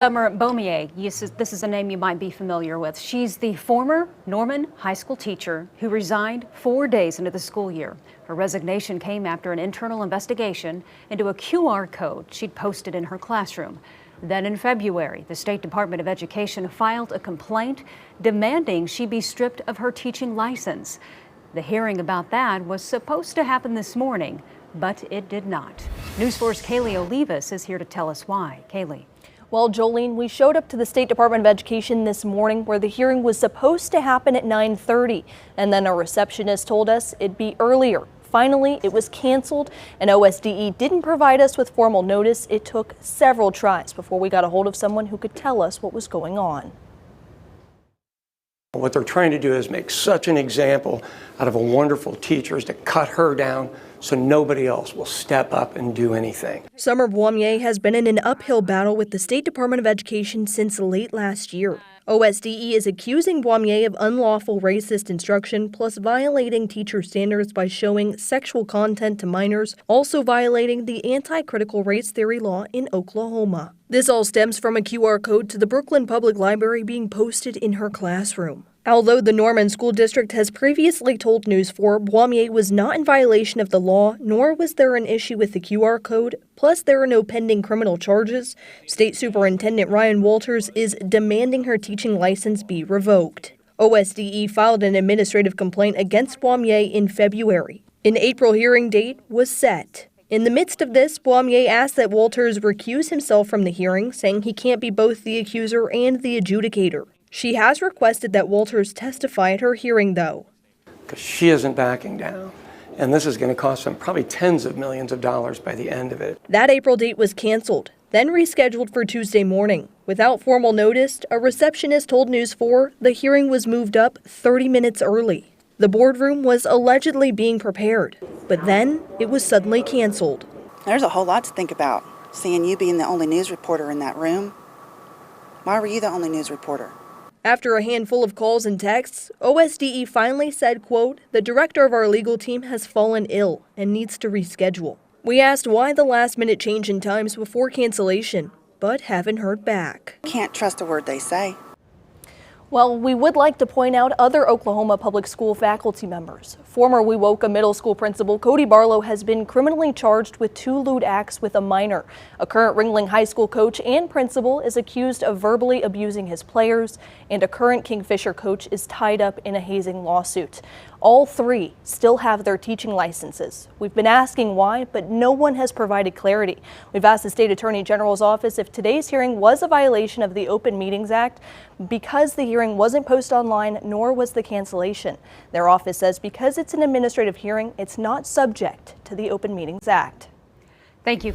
Summer Beaumier, this is a name you might be familiar with. She's the former Norman high school teacher who resigned 4 days into the school year. Her resignation came after an internal investigation into a QR code she'd posted in her classroom. Then in February, the State Department of Education filed a complaint demanding she be stripped of her teaching license. The hearing about that was supposed to happen this morning, but it did not. News 4's Kaylee Olivas is here to tell us why. Kaylee. Well, Jolene, we showed up to the State Department of Education this morning where the hearing was supposed to happen at 9:30, and then a receptionist told us it'd be earlier. Finally, it was canceled, and OSDE didn't provide us with formal notice. It took several tries before we got a hold of someone who could tell us what was going on. What they're trying to do is make such an example out of a wonderful teacher is to cut her down so nobody else will step up and do anything. Summer Beaumier has been in an uphill battle with the State Department of Education since late last year. OSDE is accusing Beaumier of unlawful racist instruction plus violating teacher standards by showing sexual content to minors, also violating the anti-critical race theory law in Oklahoma. This all stems from a QR code to the Brooklyn Public Library being posted in her classroom. Although the Norman School District has previously told News 4 Beaumier was not in violation of the law, nor was there an issue with the QR code, plus there are no pending criminal charges, State Superintendent Ryan Walters is demanding her teaching license be revoked. OSDE filed an administrative complaint against Beaumier in February. An April hearing date was set. In the midst of this, Beaumier asked that Walters recuse himself from the hearing, saying he can't be both the accuser and the adjudicator. She has requested that Walters testify at her hearing, though. Because she isn't backing down. And this is going to cost them probably tens of millions of dollars by the end of it. That April date was canceled, then rescheduled for Tuesday morning. Without formal notice, a receptionist told News 4 the hearing was moved up 30 minutes early. The boardroom was allegedly being prepared, but then it was suddenly canceled. There's a whole lot to think about, seeing you being the only news reporter in that room. Why were you the only news reporter? After a handful of calls and texts, OSDE finally said, quote, "The director of our legal team has fallen ill and needs to reschedule." We asked why the last-minute change in times before cancellation, but haven't heard back. Can't trust a word they say. Well, we would like to point out other Oklahoma public school faculty members. Former Wewoka Middle School principal Cody Barlow has been criminally charged with 2 lewd acts with a minor. A current Ringling High School coach and principal is accused of verbally abusing his players, and a current Kingfisher coach is tied up in a hazing lawsuit. All 3 still have their teaching licenses. We've been asking why, but no one has provided clarity. We've asked the State Attorney General's office if today's hearing was a violation of the Open Meetings Act because the hearing wasn't posted online, nor was the cancellation. Their office says because it's an administrative hearing, it's not subject to the Open Meetings Act. Thank you.